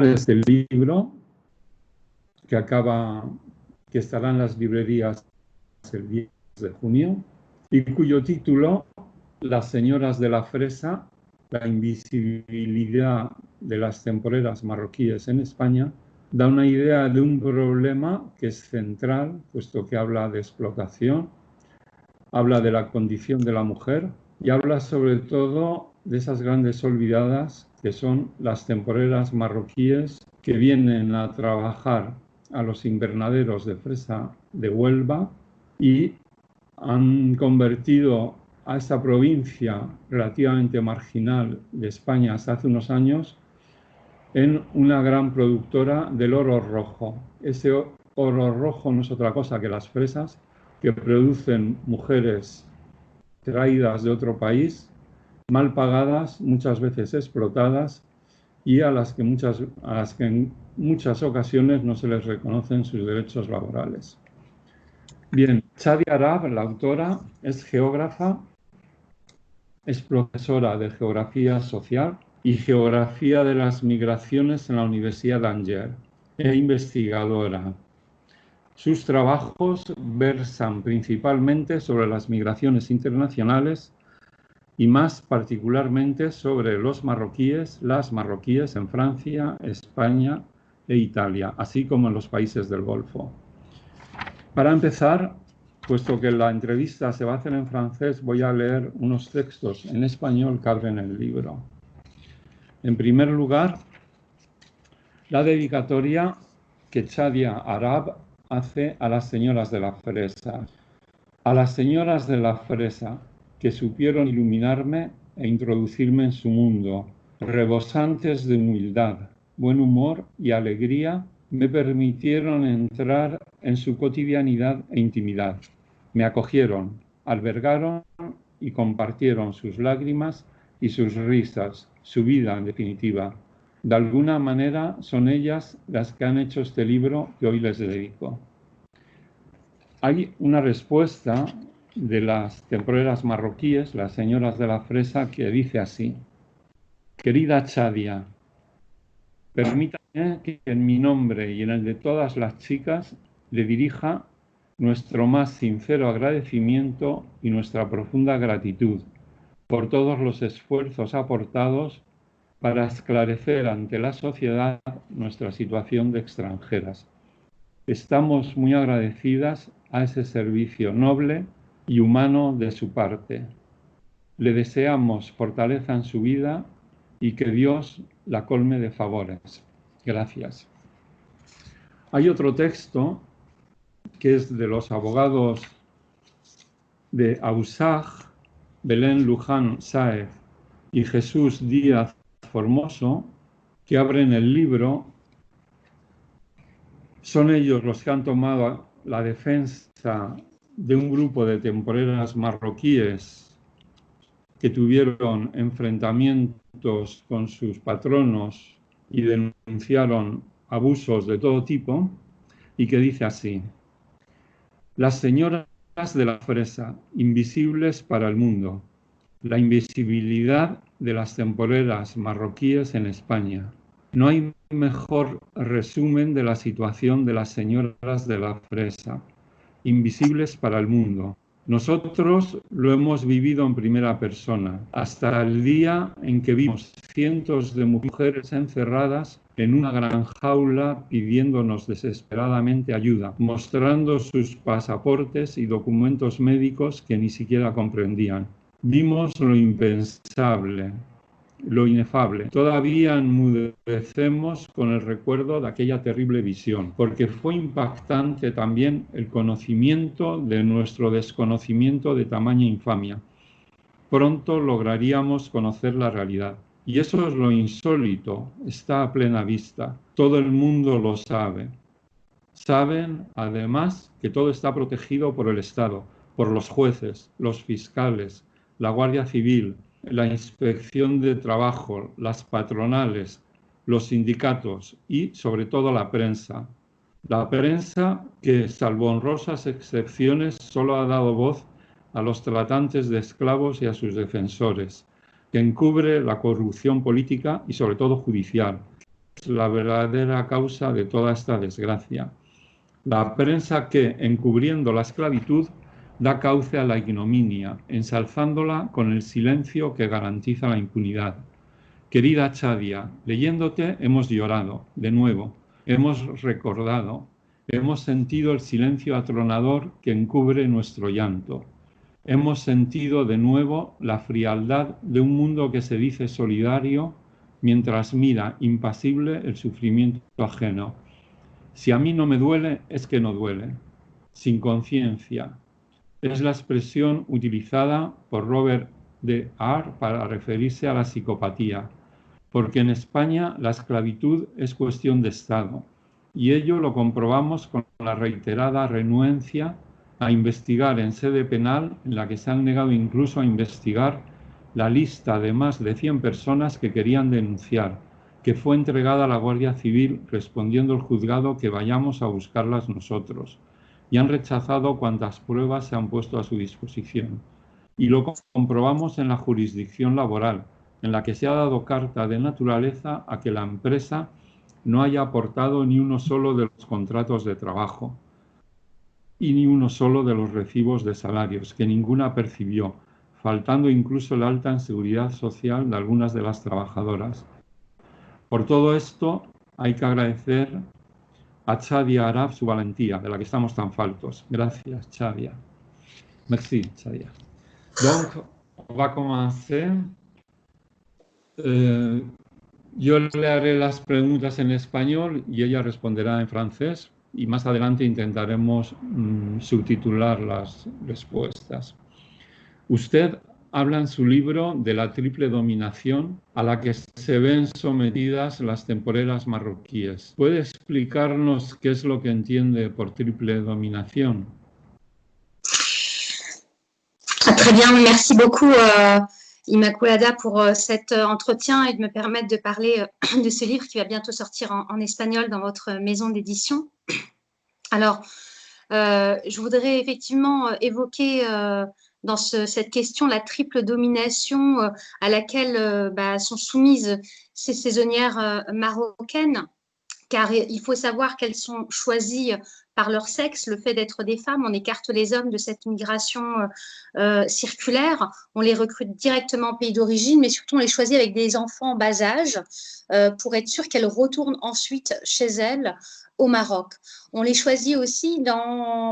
este libro que estará en las librerías el 10 de junio y cuyo título, Las señoras de la fresa, la invisibilidad de las temporeras marroquíes en España, da una idea de un problema que es central, puesto que habla de explotación, habla de la condición de la mujer y habla sobre todo de esas grandes olvidadas que son las temporeras marroquíes que vienen a trabajar a los invernaderos de fresa de Huelva y han convertido a esta provincia relativamente marginal de España hasta hace unos años en una gran productora del oro rojo. Ese oro rojo no es otra cosa que las fresas que producen mujeres traídas de otro país, mal pagadas, muchas veces explotadas y a las que en muchas ocasiones no se les reconocen sus derechos laborales. Bien, Chadia Arab, la autora, es geógrafa, es profesora de Geografía Social y Geografía de las Migraciones en la Universidad de Angers e investigadora. Sus trabajos versan principalmente sobre las migraciones internacionales y más particularmente sobre los marroquíes, las marroquíes en Francia, España e Italia, así como en los países del Golfo. Para empezar, puesto que la entrevista se va a hacer en francés, voy a leer unos textos en español que abren el libro. En primer lugar, la dedicatoria que Chadia Arab hace a las señoras de la fresa. A las señoras de la fresa que supieron iluminarme e introducirme en su mundo, rebosantes de humildad, buen humor y alegría, me permitieron entrar en su cotidianidad e intimidad. Me acogieron, albergaron y compartieron sus lágrimas y sus risas, su vida en definitiva. De alguna manera son ellas las que han hecho este libro que hoy les dedico. Hay una respuesta de las temporeras marroquíes, las señoras de la fresa, que dice así: querida Chadia, permítame que en mi nombre y en el de todas las chicas le dirija nuestro más sincero agradecimiento y nuestra profunda gratitud por todos los esfuerzos aportados para esclarecer ante la sociedad nuestra situación de extranjeras. Estamos muy agradecidas a ese servicio noble y humano de su parte. Le deseamos fortaleza en su vida y que Dios la colme de favores. Gracias. Hay otro texto que es de los abogados de Ausaj, Belén Luján Sáez y Jesús Díaz Formoso, que abren el libro. Son ellos los que han tomado la defensa de un grupo de temporeras marroquíes que tuvieron enfrentamientos con sus patronos y denunciaron abusos de todo tipo, y que dice así: las señoras de la fresa, invisibles para el mundo, la invisibilidad de las temporeras marroquíes en España. No hay mejor resumen de la situación de las señoras de la fresa, invisibles para el mundo. Nosotros lo hemos vivido en primera persona, hasta el día en que vimos cientos de mujeres encerradas en una gran jaula pidiéndonos desesperadamente ayuda, mostrando sus pasaportes y documentos médicos que ni siquiera comprendían. Vimos lo impensable, lo inefable. Todavía enmudecemos con el recuerdo de aquella terrible visión, porque fue impactante también el conocimiento de nuestro desconocimiento de tamaña infamia. Pronto lograríamos conocer la realidad. Y eso es lo insólito, está a plena vista. Todo el mundo lo sabe. Saben, además, que todo está protegido por el Estado, por los jueces, los fiscales, la Guardia Civil, la Inspección de Trabajo, las patronales, los sindicatos y, sobre todo, la prensa. La prensa que, salvo honrosas excepciones, solo ha dado voz a los tratantes de esclavos y a sus defensores, que encubre la corrupción política y, sobre todo, judicial, la verdadera causa de toda esta desgracia. La prensa que, encubriendo la esclavitud, da cauce a la ignominia, ensalzándola con el silencio que garantiza la impunidad. Querida Chadia, leyéndote hemos llorado, de nuevo, hemos recordado, hemos sentido el silencio atronador que encubre nuestro llanto. Hemos sentido de nuevo la frialdad de un mundo que se dice solidario mientras mira impasible el sufrimiento ajeno. Si a mí no me duele, es que no duele. Sin conciencia. Es la expresión utilizada por Robert de Aar para referirse a la psicopatía, porque en España la esclavitud es cuestión de Estado, y ello lo comprobamos con la reiterada renuencia a investigar en sede penal, en la que se han negado incluso a investigar la lista de más de 100 personas que querían denunciar, que fue entregada a la Guardia Civil respondiendo el juzgado que vayamos a buscarlas nosotros, y han rechazado cuantas pruebas se han puesto a su disposición. Y lo comprobamos en la jurisdicción laboral, en la que se ha dado carta de naturaleza a que la empresa no haya aportado ni uno solo de los contratos de trabajo y ni uno solo de los recibos de salarios, que ninguna percibió, faltando incluso el alta en seguridad social de algunas de las trabajadoras. Por todo esto hay que agradecer a Chadia Arab su valentía, de la que estamos tan faltos. Gracias, Chadia. Merci, Chadia. Donc, on va commencer. Yo le haré las preguntas en español y ella responderá en francés, y más adelante intentaremos subtitular las respuestas. Usted habla en su libro de la triple dominación a la que se ven sometidas las temporeras marroquíes. ¿Puede explicarnos qué es lo que entiende por triple dominación? Très bien, merci beaucoup Immaculada pour cet entretien et de me permettre de parler de ce livre qui va bientôt sortir en espagnol dans votre maison d'édition. Alors, je voudrais effectivement évoquer dans cette question la triple domination à laquelle sont soumises ces saisonnières marocaines, car il faut savoir qu'elles sont choisies par leur sexe, le fait d'être des femmes. On écarte les hommes de cette migration circulaire, on les recrute directement au pays d'origine, mais surtout on les choisit avec des enfants en bas âge pour être sûr qu'elles retournent ensuite chez elles au Maroc. On les choisit aussi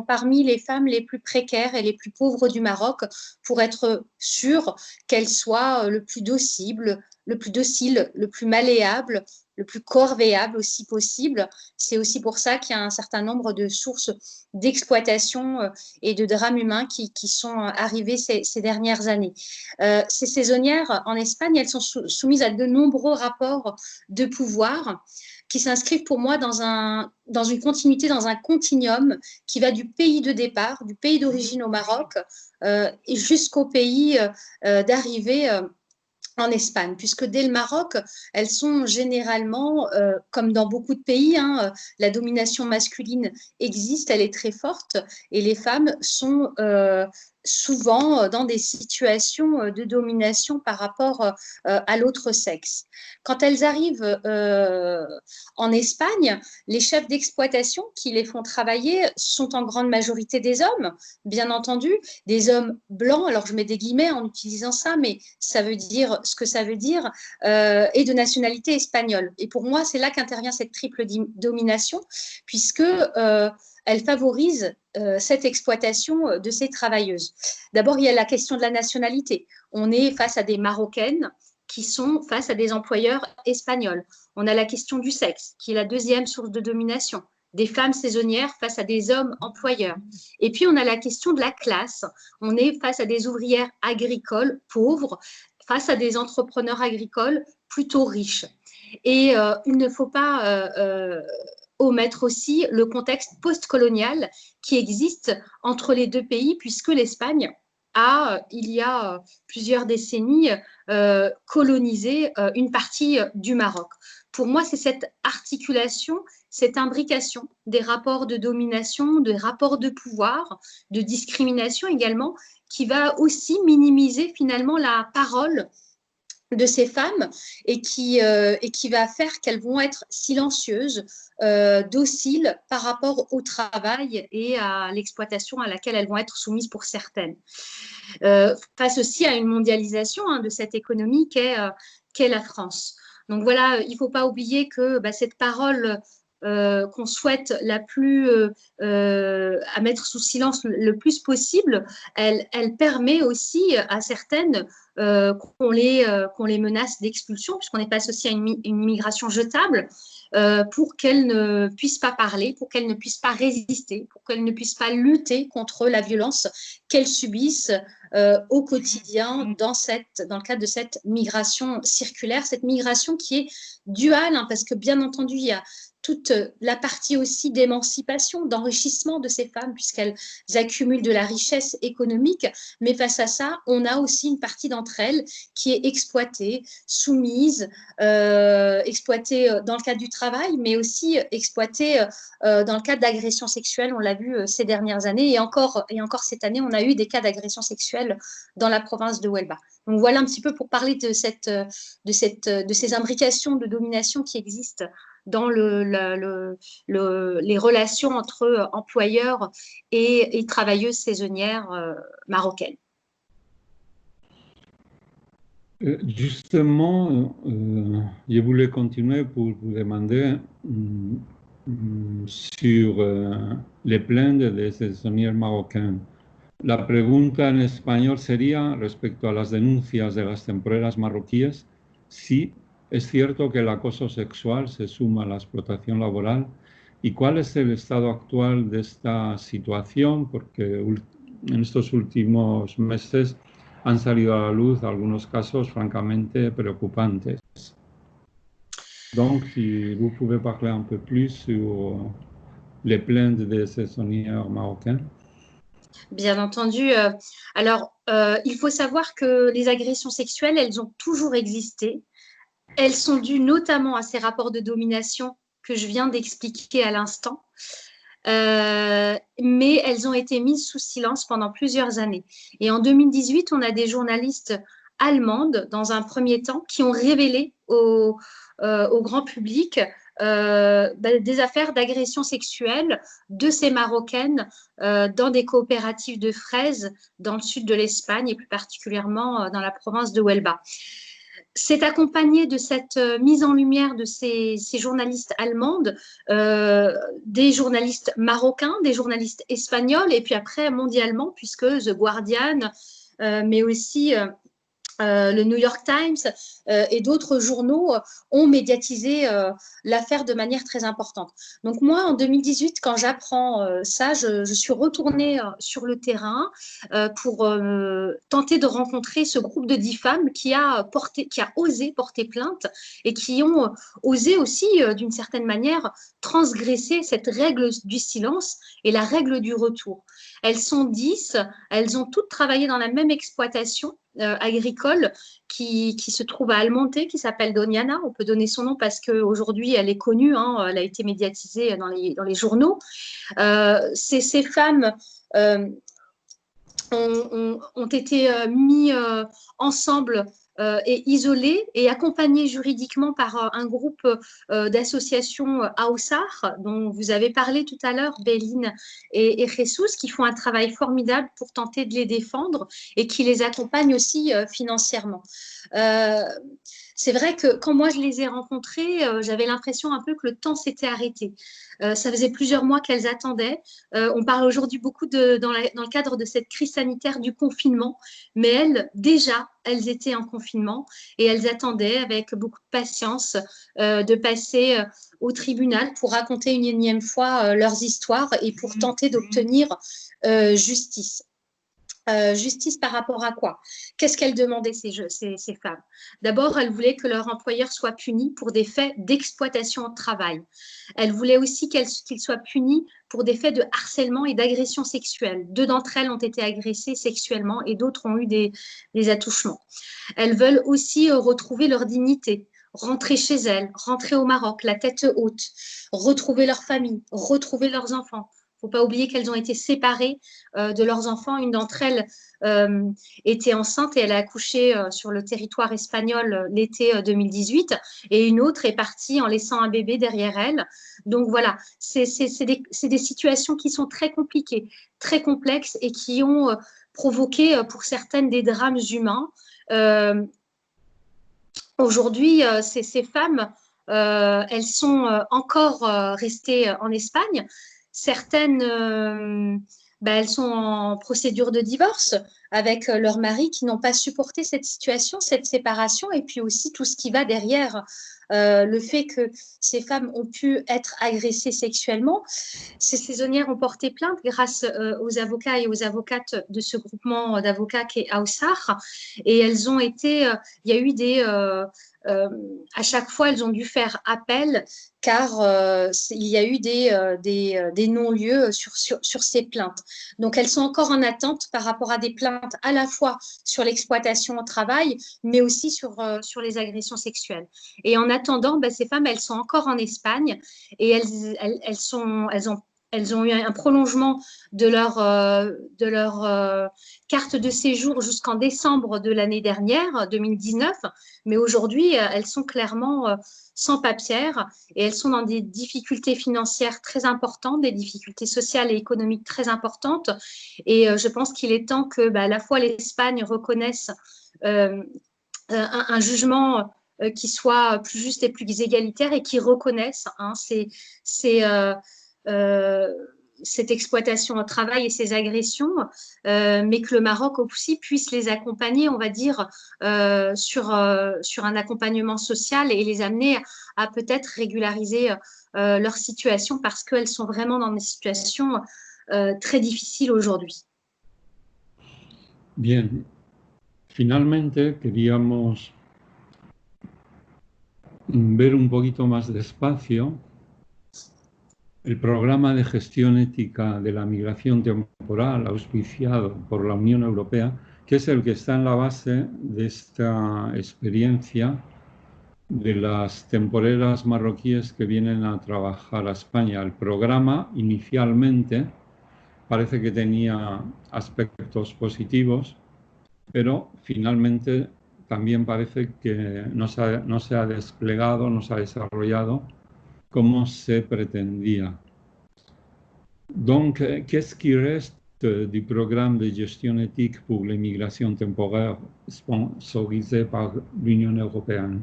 parmi les femmes les plus précaires et les plus pauvres du Maroc pour être sûr qu'elles soient le plus docile, le plus malléable, le plus corvéable aussi possible. C'est aussi pour ça qu'il y a un certain nombre de sources d'exploitation et de drames humains qui sont arrivés ces dernières années. Ces saisonnières en Espagne, elles sont soumises à de nombreux rapports de pouvoir qui s'inscrivent pour moi dans une continuité, dans un continuum qui va du pays de départ, du pays d'origine au Maroc, et jusqu'au pays d'arrivée en Espagne, puisque dès le Maroc, elles sont généralement, comme dans beaucoup de pays, la domination masculine existe, elle est très forte, et les femmes sont souvent dans des situations de domination par rapport à l'autre sexe. Quand elles arrivent en Espagne, les chefs d'exploitation qui les font travailler sont en grande majorité des hommes, bien entendu, des hommes blancs, alors je mets des guillemets en utilisant ça, mais ça veut dire ce que ça veut dire, et de nationalité espagnole. Et pour moi, c'est là qu'intervient cette triple domination, puisque elle favorise cette exploitation de ces travailleuses. D'abord, il y a la question de la nationalité. On est face à des Marocaines qui sont face à des employeurs espagnols. On a la question du sexe, qui est la deuxième source de domination. Des femmes saisonnières face à des hommes employeurs. Et puis, on a la question de la classe. On est face à des ouvrières agricoles pauvres, face à des entrepreneurs agricoles plutôt riches. Et il ne faut pas omettre aussi le contexte post-colonial qui existe entre les deux pays, puisque l'Espagne a, il y a plusieurs décennies, colonisé une partie du Maroc. Pour moi, c'est cette articulation, cette imbrication des rapports de domination, des rapports de pouvoir, de discrimination également, qui va aussi minimiser finalement la parole de ces femmes et qui va faire qu'elles vont être silencieuses, dociles par rapport au travail et à l'exploitation à laquelle elles vont être soumises pour certaines. Face aussi à une mondialisation de cette économie qu'est la France. Donc voilà, il ne faut pas oublier que cette parole qu'on souhaite à mettre sous silence le plus possible, elle permet aussi à certaines qu'on les menace d'expulsion, puisqu'on est face aussi à une immigration jetable, pour qu'elles ne puissent pas parler, pour qu'elles ne puissent pas résister, pour qu'elles ne puissent pas lutter contre la violence qu'elles subissent au quotidien dans le cadre de cette migration circulaire, cette migration qui est duale, parce que bien entendu, il y a toute la partie aussi d'émancipation, d'enrichissement de ces femmes, puisqu'elles accumulent de la richesse économique, mais face à ça, on a aussi une partie d'entre elles qui est exploitée, soumise, exploitée dans le cadre du travail, mais aussi exploitée dans le cadre d'agressions sexuelles. On l'a vu ces dernières années, et encore cette année, on a eu des cas d'agressions sexuelles dans la province de Huelva. Donc voilà un petit peu pour parler de ces imbrications de domination qui existent dans les relations entre employeurs et travailleuses saisonnières marocaines. Justement, je voulais continuer pour vous demander sur les plaintes des saisonnières marocaines. La pregunta en español sería, respecto a las denuncias de las temporeras marroquíes, si es cierto que el acoso sexual se suma a la explotación laboral y cuál es el estado actual de esta situación, porque en estos últimos meses han salido a la luz algunos casos francamente preocupantes. Donc, si vous pouvez parler un peu plus sur les plaintes des saisonnières marocaines. Bien entendu. Il faut savoir que les agressions sexuelles, elles ont toujours existé. Elles sont dues notamment à ces rapports de domination que je viens d'expliquer à l'instant. Mais elles ont été mises sous silence pendant plusieurs années. Et en 2018, on a des journalistes allemandes, dans un premier temps, qui ont révélé au grand public des affaires d'agression sexuelle de ces Marocaines dans des coopératives de fraises dans le sud de l'Espagne et plus particulièrement dans la province de Huelva. C'est accompagné de cette mise en lumière de ces journalistes allemandes, des journalistes marocains, des journalistes espagnols et puis après mondialement, puisque The Guardian, mais aussi le New York Times et d'autres journaux ont médiatisé l'affaire de manière très importante. Donc moi, en 2018, quand j'apprends ça, je suis retournée sur le terrain pour tenter de rencontrer ce groupe de 10 femmes qui a osé porter plainte et qui ont osé aussi, d'une certaine manière, transgresser cette règle du silence et la règle du retour. Elles sont 10, elles ont toutes travaillé dans la même exploitation agricole qui se trouve à Almonte, qui s'appelle Doñana. On peut donner son nom parce qu'aujourd'hui, elle est connue, elle a été médiatisée dans les journaux. Ces femmes ont été mises ensemble et isolées et accompagnées juridiquement par un groupe d'associations Aoussar, dont vous avez parlé tout à l'heure, Béline et Jesus, qui font un travail formidable pour tenter de les défendre et qui les accompagnent aussi financièrement. C'est vrai que quand moi je les ai rencontrées, j'avais l'impression un peu que le temps s'était arrêté. Ça faisait plusieurs mois qu'elles attendaient. On parle aujourd'hui beaucoup dans le cadre de cette crise sanitaire du confinement, mais elles étaient en confinement et elles attendaient avec beaucoup de patience de passer au tribunal pour raconter une énième fois leurs histoires et pour tenter d'obtenir justice. Justice par rapport à quoi? Qu'est-ce qu'elles demandaient ces femmes? D'abord, elles voulaient que leur employeur soit puni pour des faits d'exploitation au travail. Elles voulaient aussi qu'il soit puni pour des faits de harcèlement et d'agression sexuelle. 2 d'entre elles ont été agressées sexuellement et d'autres ont eu des attouchements. Elles veulent aussi retrouver leur dignité, rentrer chez elles, rentrer au Maroc, la tête haute, retrouver leur famille, retrouver leurs enfants. faut pas oublier qu'elles ont été séparées de leurs enfants. Une d'entre elles était enceinte et elle a accouché sur le territoire espagnol l'été 2018 et une autre est partie en laissant un bébé derrière elle. Donc voilà, c'est des situations qui sont très compliquées, très complexes et qui ont provoqué pour certaines des drames humains. Aujourd'hui, ces femmes, elles sont encore restées en Espagne. Certaines, elles sont en procédure de divorce avec leur mari qui n'ont pas supporté cette situation, cette séparation, et puis aussi tout ce qui va derrière. Le fait que ces femmes ont pu être agressées sexuellement. Ces saisonnières ont porté plainte grâce aux avocats et aux avocates de ce groupement d'avocats qui est AUSAR. Et elles ont été, il y a eu à chaque fois, elles ont dû faire appel car il y a eu des non-lieux sur ces plaintes. Donc, elles sont encore en attente par rapport à des plaintes à la fois sur l'exploitation au travail, mais aussi sur les agressions sexuelles. Et en attendant, ces femmes, elles sont encore en Espagne et elles ont eu un prolongement de leur carte de séjour jusqu'en décembre de l'année dernière, 2019. Mais aujourd'hui, elles sont clairement sans papières et elles sont dans des difficultés financières très importantes, des difficultés sociales et économiques très importantes. Et je pense qu'il est temps que à la fois l'Espagne reconnaisse un jugement qui soit plus juste et plus égalitaire et qui reconnaisse cette exploitation au travail et ces agressions, mais que le Maroc aussi puisse les accompagner, on va dire, sur un accompagnement social et les amener à peut-être régulariser leur situation parce qu'elles sont vraiment dans des situations très difficiles aujourd'hui. Bien, finalmente queríamos ver un poquito más despacio el programa de gestión ética de la migración temporal auspiciado por la Unión Europea, que es el que está en la base de esta experiencia de las temporeras marroquíes que vienen a trabajar a España. El programa inicialmente parece que tenía aspectos positivos, pero finalmente también parece que no se ha desplegado, no se ha desarrollado como se pretendía. Donc, qu'est-ce qui reste du programme de gestion éthique pour l'immigration temporaire sponsorisé par l'Union européenne?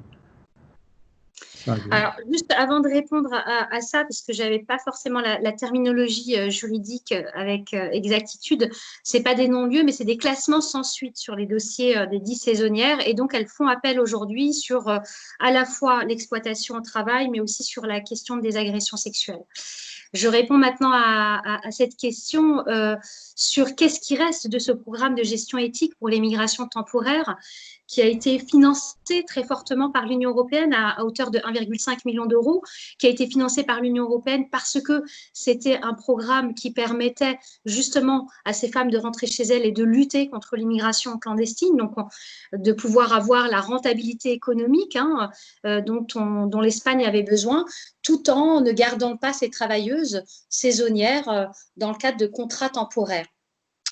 Alors, juste avant de répondre à ça, parce que je n'avais pas forcément la terminologie juridique avec exactitude, ce n'est pas des non-lieux, mais c'est des classements sans suite sur les dossiers des 10 saisonnières. Et donc, elles font appel aujourd'hui sur à la fois l'exploitation au travail, mais aussi sur la question des agressions sexuelles. Je réponds maintenant à cette question sur qu'est-ce qui reste de ce programme de gestion éthique pour les migrations temporaires qui a été financé très fortement par l'Union européenne à hauteur de 1,5 million d'euros, qui a été financé par l'Union européenne parce que c'était un programme qui permettait justement à ces femmes de rentrer chez elles et de lutter contre l'immigration clandestine, donc de pouvoir avoir la rentabilité économique dont l'Espagne avait besoin, tout en ne gardant pas ces travailleuses saisonnières dans le cadre de contrats temporaires.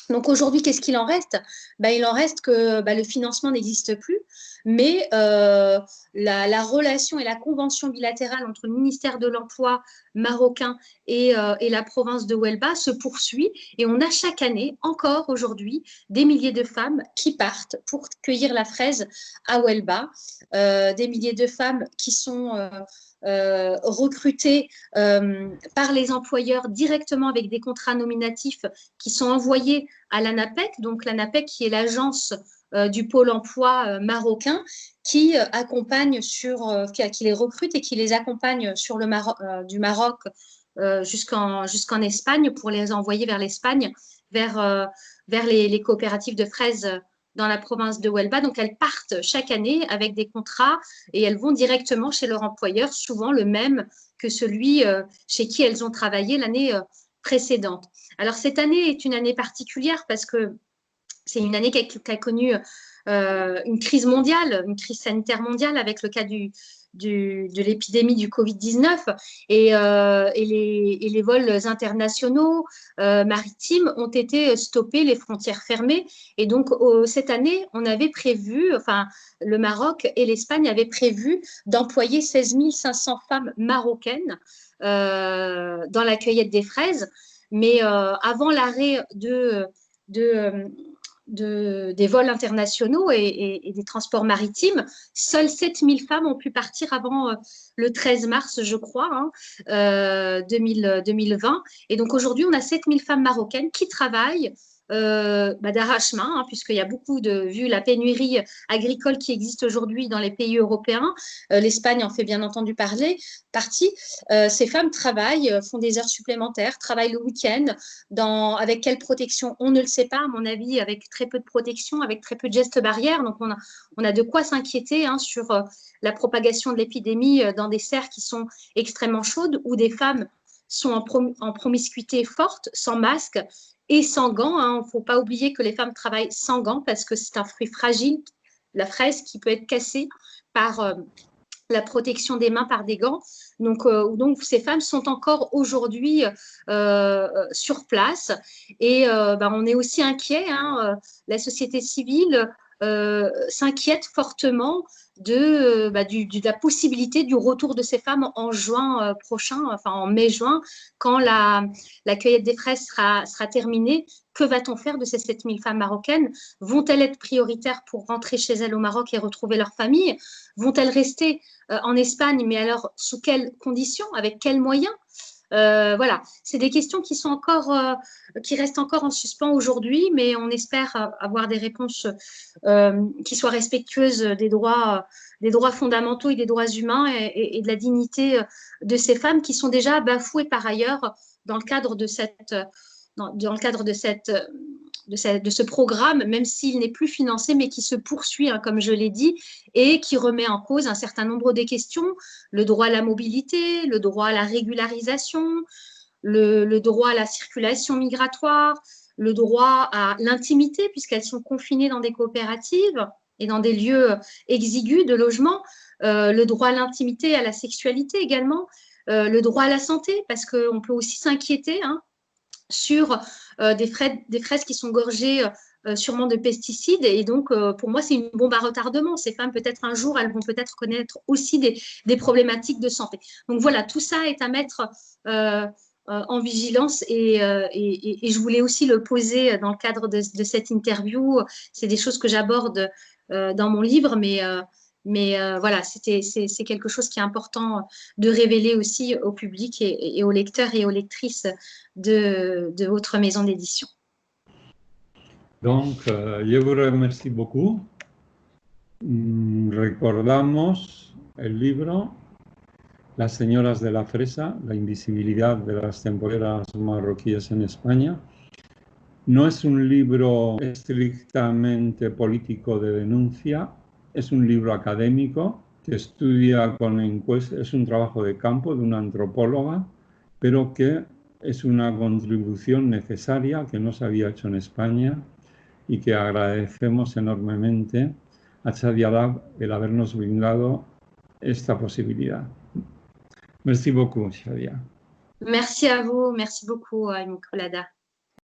Donc aujourd'hui, qu'est-ce qu'il en reste? Il en reste que le financement n'existe plus, mais la relation et la convention bilatérale entre le ministère de l'Emploi marocain et la province de Huelva se poursuit et on a chaque année, encore aujourd'hui, des milliers de femmes qui partent pour cueillir la fraise à Huelva, des milliers de femmes qui sont recrutées par les employeurs directement avec des contrats nominatifs qui sont envoyés à l'ANAPEC, donc l'ANAPEC qui est l'agence du pôle emploi marocain qui accompagne qui les recrute et qui les accompagne sur du Maroc jusqu'en Espagne pour les envoyer vers l'Espagne, vers les coopératives de fraises dans la province de Huelva. Donc, elles partent chaque année avec des contrats et elles vont directement chez leur employeur, souvent le même que celui chez qui elles ont travaillé l'année précédente. Alors, cette année est une année particulière parce que c'est une année qui a connu une crise mondiale, une crise sanitaire mondiale avec le cas du de l'épidémie du Covid-19 et les vols internationaux maritimes ont été stoppés, les frontières fermées. Et donc, cette année, on avait prévu, enfin, le Maroc et l'Espagne avaient prévu d'employer 16 500 femmes marocaines dans la cueillette des fraises. Mais avant l'arrêt des vols internationaux et des transports maritimes, seules 7 000 femmes ont pu partir avant le 13 mars, je crois, 2020. Et donc aujourd'hui, on a 7 000 femmes marocaines qui travaillent d'arrache-main, puisqu'il y a beaucoup vu la pénurie agricole qui existe aujourd'hui dans les pays européens. L'Espagne en fait bien entendu partie. Ces femmes travaillent, font des heures supplémentaires, travaillent le week-end. Avec quelle protection? On ne le sait pas, à mon avis, avec très peu de protection, avec très peu de gestes barrières. Donc, on a de quoi s'inquiéter sur la propagation de l'épidémie dans des serres qui sont extrêmement chaudes, où des femmes sont en promiscuité forte, sans masque et sans gants. Il ne faut pas oublier que les femmes travaillent sans gants parce que c'est un fruit fragile, la fraise, qui peut être cassée par la protection des mains par des gants. Donc ces femmes sont encore aujourd'hui sur place. Et on est aussi inquiet. La société civile s'inquiète fortement de la possibilité du retour de ces femmes en juin prochain, enfin en mai-juin, quand la cueillette des fraises sera terminée. Que va-t-on faire de ces 7 000 femmes marocaines? Vont-elles être prioritaires pour rentrer chez elles au Maroc et retrouver leur famille? Vont-elles rester en Espagne, mais alors sous quelles conditions? Avec quels moyens? Voilà, c'est des questions qui restent encore en suspens aujourd'hui, mais on espère avoir des réponses qui soient respectueuses des droits fondamentaux et des droits humains et de la dignité de ces femmes qui sont déjà bafouées par ailleurs dans le cadre de ce programme, même s'il n'est plus financé, mais qui se poursuit, comme je l'ai dit, et qui remet en cause un certain nombre de questions, le droit à la mobilité, le droit à la régularisation, le droit à la circulation migratoire, le droit à l'intimité, puisqu'elles sont confinées dans des coopératives et dans des lieux exigus de logement, le droit à l'intimité et à la sexualité également, le droit à la santé, parce qu'on peut aussi s'inquiéter sur des fraises qui sont gorgées sûrement de pesticides. Et donc, pour moi, c'est une bombe à retardement. Ces femmes, peut-être un jour, elles vont peut-être connaître aussi des problématiques de santé. Donc voilà, tout ça est à mettre en vigilance et je voulais aussi le poser dans le cadre de cette interview. C'est des choses que j'aborde dans mon livre, mais voilà, c'est quelque chose qui est important de révéler aussi au public et aux lecteurs et aux lectrices de votre maison d'édition. Donc, je vous remercie beaucoup. Recordamos el libro Las señoras de la fresa, la invisibilidad de las temporeras marroquíes en España. No es un libro estrictamente político de denuncia, es un libro académico que estudia con encuestas, es un trabajo de campo de una antropóloga, pero que es una contribución necesaria que no se había hecho en España y que agradecemos enormemente a Chadia Lab el habernos brindado esta posibilidad. Merci beaucoup, Chadia. Merci à vous, merci beaucoup, Immaculada.